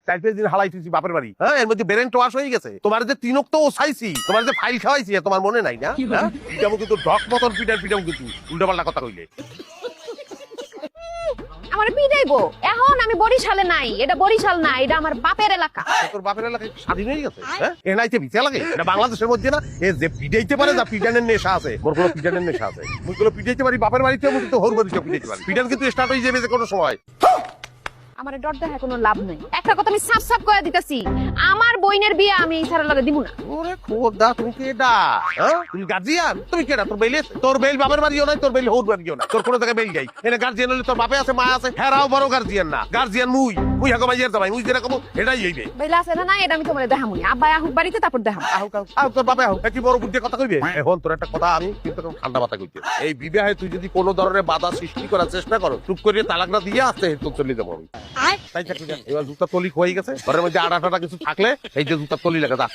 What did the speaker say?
4-5 দিন হালাইতেছি বাপের বাড়ি, হ্যাঁ এর মধ্যে ব্রেন ওয়াশ হয়ে গেছে। তোমার যে তিনক তো চাইছি, তোমার যে ফাইল খাওয়াইছি তোমার মনে নাই না? পিটাম কিন্তু ঢক মতন পিটাম কিন্তু উল্টাপাল্টা কথা কইলে। আমার পিটাইবো এখন? আমি বরিশালে নাই, এটা বরিশাল না, এটা আমার বাপের এলাকা। তোর বাপের এলাকায় স্বাধীন হয়ে গেছে, হ্যাঁ এ নাইতে ভিসা লাগে? এটা বাংলাদেশের মধ্যে না, এ যে পিটাইতে পারে যা পিটানের নেশা আছে, মোর কোনো পিটানের নেশা আছে। মুই গুলো পিটাইতে পারি বাপের বাড়িতে, মুই কিন্তু হোর বাড়িতে পিটাইতে পারি। পিটান কিন্তু স্টার্ট হয়ে যাবে যে কোনো সময়। আমার ডর দেখায় কোনো লাভ নাই। একটা কথা আমি সাফ সাফ করে দিতেছি, আমার বইনের বিয়ে আমি এই ছাড়া লাগে দিব না। ওরে খোদা, তুমি কেডা? হ্যাঁ তুমি গার্জিয়ান? তুমি কেডা? তোর বেল বাপের বাড়িও নাই, তোর বেল হোর বাড়িও না, তোর কোনো জায়গায় বেল যাই। এনে গার্জিয়ান হলে তোর বাপে আছে মা আছে, হেরাও বড় গার্জিয়ান না। গার্জিয়ান মুই হাগো ভাইয়ের জামাই, মুই যেরকম এটাই হইবে। বেলা আছে না নাই এটা আমি তোমার দেখামুনি। আব্বা আহুক বাড়িতে তারপর দেখাম। আহুক তোর বাপে আহুক, কি বড় বুদ্ধি কথা কইবে? এখন তোর একটা কথা আমি কিন্তু ঠান্ডা মাথা কইতে, এই বিবাহে তুই যদি কোনো ধরনের বাধা সৃষ্টি করার চেষ্টা করো, চুপ করে তালাকটা দিয়ে আসতে তো চলে যাবো আমি। তাই চাকরি এবার জুতা তলি হয়ে গেছে, ঘরের মধ্যে আটা টাটা কিছু থাকলে এই যে জুতা তলি লাগে যা।